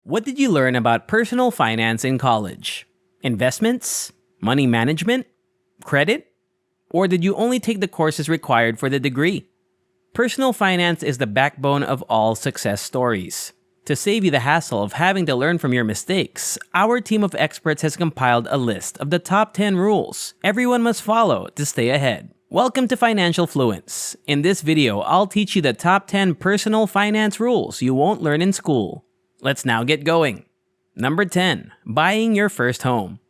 What did you learn about personal finance in college? Investments? Money management? Credit? Or did you only take the courses required for the degree? Personal finance is the backbone of all success stories. To save you the hassle of having to learn from your mistakes, our team of experts has compiled a list of the top 10 rules everyone must follow to stay ahead. Welcome to Financial Fluence. In this video, I'll teach you the top 10 personal finance rules you won't learn in school. Let's now get going. Number 10. Buying your first home.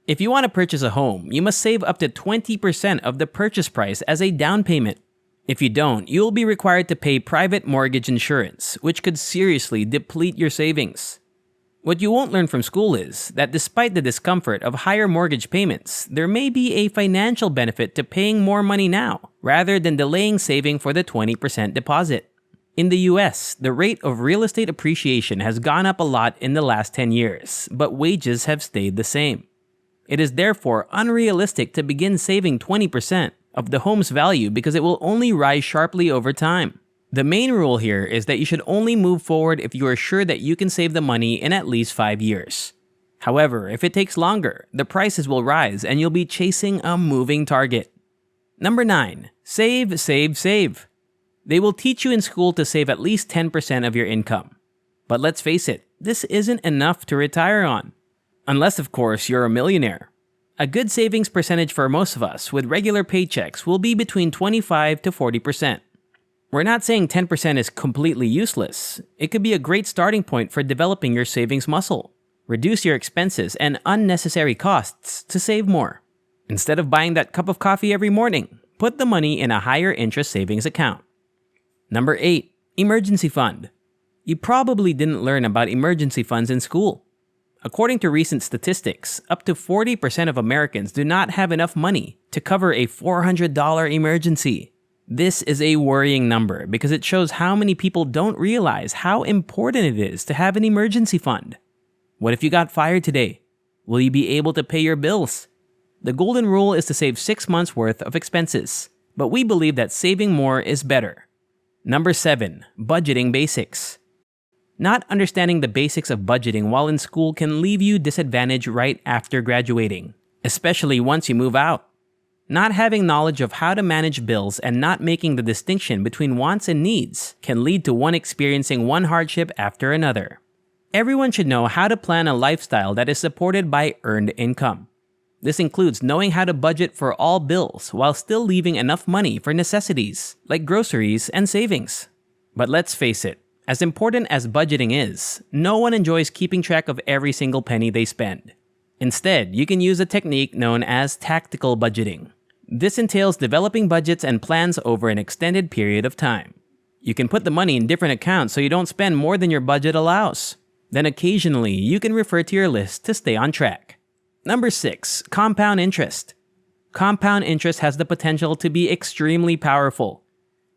If you want to purchase a home, you must save up to 20% of the purchase price as a down payment. If you don't, you'll be required to pay private mortgage insurance, which could seriously deplete your savings. What you won't learn from school is that despite the discomfort of higher mortgage payments, there may be a financial benefit to paying more money now, rather than delaying saving for the 20% deposit. In the US, the rate of real estate appreciation has gone up a lot in the last 10 years, but wages have stayed the same. It is therefore unrealistic to begin saving 20% of the home's value because it will only rise sharply over time. The main rule here is that you should only move forward if you are sure that you can save the money in at least 5 years. However, if it takes longer, the prices will rise and you'll be chasing a moving target. Number 9. Save, save, save. They will teach you in school to save at least 10% of your income. But let's face it, this isn't enough to retire on. Unless, of course, you're a millionaire. A good savings percentage for most of us with regular paychecks will be between 25 to 40%. We're not saying 10% is completely useless. It could be a great starting point for developing your savings muscle. Reduce your expenses and unnecessary costs to save more. Instead of buying that cup of coffee every morning, put the money in a higher interest savings account. Number 8. Emergency fund. You probably didn't learn about emergency funds in school. According to recent statistics, up to 40% of Americans do not have enough money to cover a $400 emergency. This is a worrying number because it shows how many people don't realize how important it is to have an emergency fund. What if you got fired today? Will you be able to pay your bills? The golden rule is to save 6 months' worth of expenses, but we believe that saving more is better. Number 7. Budgeting basics. Not understanding the basics of budgeting while in school can leave you disadvantaged right after graduating, especially once you move out. Not having knowledge of how to manage bills and not making the distinction between wants and needs can lead to one experiencing one hardship after another. Everyone should know how to plan a lifestyle that is supported by earned income. This includes knowing how to budget for all bills while still leaving enough money for necessities like groceries and savings. But let's face it, as important as budgeting is, no one enjoys keeping track of every single penny they spend. Instead, you can use a technique known as tactical budgeting. This entails developing budgets and plans over an extended period of time. You can put the money in different accounts so you don't spend more than your budget allows. Then occasionally, you can refer to your list to stay on track. Number 6. Compound interest. Compound interest has the potential to be extremely powerful.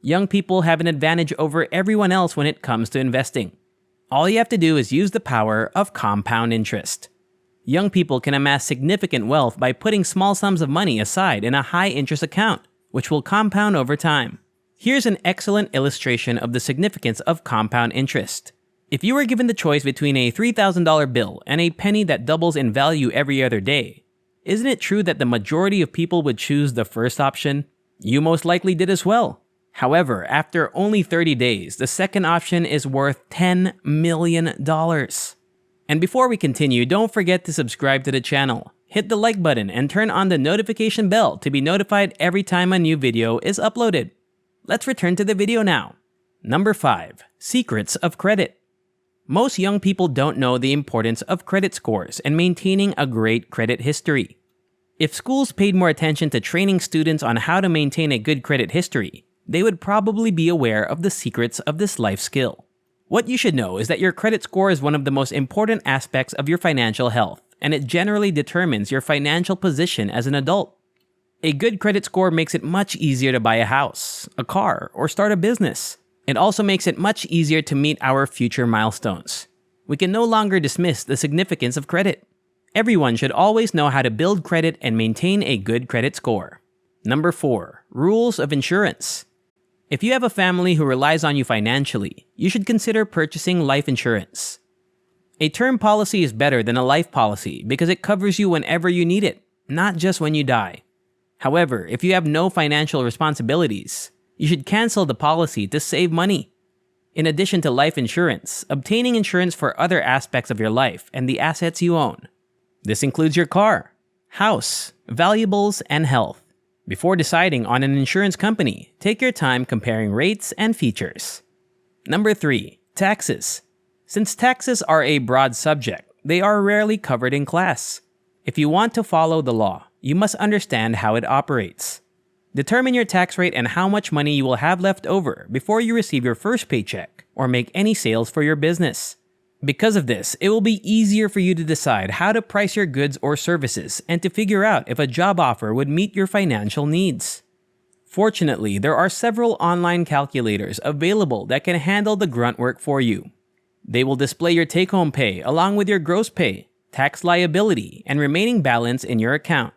Young people have an advantage over everyone else when it comes to investing. All you have to do is use the power of compound interest. Young people can amass significant wealth by putting small sums of money aside in a high-interest account, which will compound over time. Here's an excellent illustration of the significance of compound interest. If you were given the choice between a $3,000 bill and a penny that doubles in value every other day, isn't it true that the majority of people would choose the first option? You most likely did as well. However, after only 30 days, the second option is worth $10 million. And before we continue, don't forget to subscribe to the channel. Hit the like button and turn on the notification bell to be notified every time a new video is uploaded. Let's return to the video now. Number 5. Secrets of credit. Most young people don't know the importance of credit scores and maintaining a great credit history. If schools paid more attention to training students on how to maintain a good credit history, they would probably be aware of the secrets of this life skill. What you should know is that your credit score is one of the most important aspects of your financial health, and it generally determines your financial position as an adult. A good credit score makes it much easier to buy a house, a car, or start a business. It also makes it much easier to meet our future milestones. We can no longer dismiss the significance of credit. Everyone should always know how to build credit and maintain a good credit score. Number 4. Rules of insurance. If you have a family who relies on you financially, you should consider purchasing life insurance. A term policy is better than a life policy because it covers you whenever you need it, not just when you die. However, if you have no financial responsibilities, you should cancel the policy to save money. In addition to life insurance, obtaining insurance for other aspects of your life and the assets you own. This includes your car, house, valuables, and health. Before deciding on an insurance company, take your time comparing rates and features. Number 3. Taxes. Since taxes are a broad subject, they are rarely covered in class. If you want to follow the law, you must understand how it operates. Determine your tax rate and how much money you will have left over before you receive your first paycheck or make any sales for your business. Because of this, it will be easier for you to decide how to price your goods or services and to figure out if a job offer would meet your financial needs. Fortunately, there are several online calculators available that can handle the grunt work for you. They will display your take-home pay along with your gross pay, tax liability, and remaining balance in your account.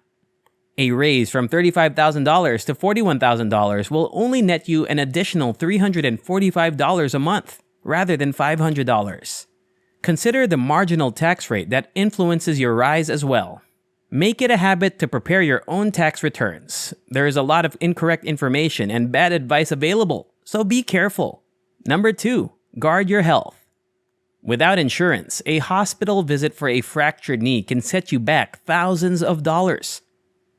A raise from $35,000 to $41,000 will only net you an additional $345 a month, rather than $500. Consider the marginal tax rate that influences your rise as well. Make it a habit to prepare your own tax returns. There is a lot of incorrect information and bad advice available, so be careful. Number 2. Guard your health. Without insurance, a hospital visit for a fractured knee can set you back thousands of dollars.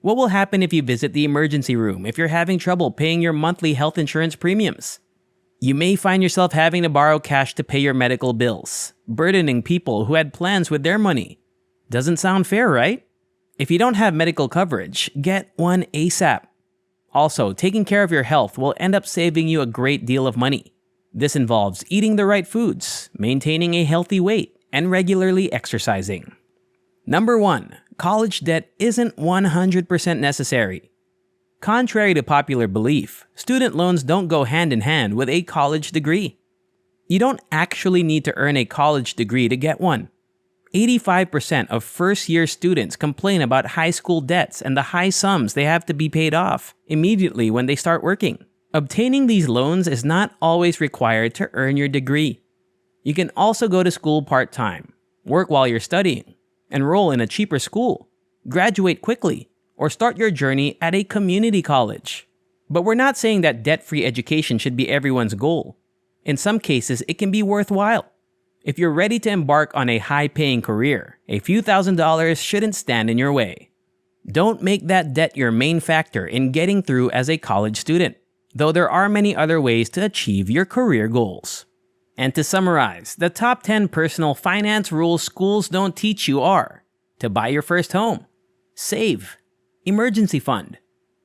What will happen if you visit the emergency room if you're having trouble paying your monthly health insurance premiums? You may find yourself having to borrow cash to pay your medical bills, burdening people who had plans with their money. Doesn't sound fair, right? If you don't have medical coverage, get one ASAP. Also, taking care of your health will end up saving you a great deal of money. This involves eating the right foods, maintaining a healthy weight, and regularly exercising. Number 1. College debt isn't 100% necessary. Contrary to popular belief, student loans don't go hand in hand with a college degree. You don't actually need to earn a college degree to get one. 85% of first-year students complain about high school debts and the high sums they have to be paid off immediately when they start working. Obtaining these loans is not always required to earn your degree. You can also go to school part-time, work while you're studying, enroll in a cheaper school, graduate quickly, or start your journey at a community college. But we're not saying that debt-free education should be everyone's goal. In some cases, it can be worthwhile. If you're ready to embark on a high-paying career, a few $1,000s shouldn't stand in your way. Don't make that debt your main factor in getting through as a college student, though there are many other ways to achieve your career goals. And to summarize, the top 10 personal finance rules schools don't teach you are: to buy your first home, save, emergency fund,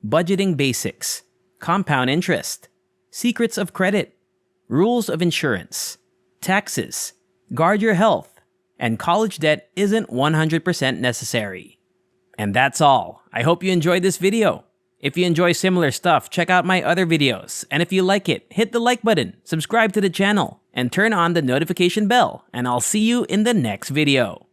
budgeting basics, compound interest, secrets of credit, rules of insurance, taxes, guard your health, and college debt isn't 100% necessary. And that's all. I hope you enjoyed this video. If you enjoy similar stuff, check out my other videos. And if you like it, hit the like button, subscribe to the channel, and turn on the notification bell. And I'll see you in the next video.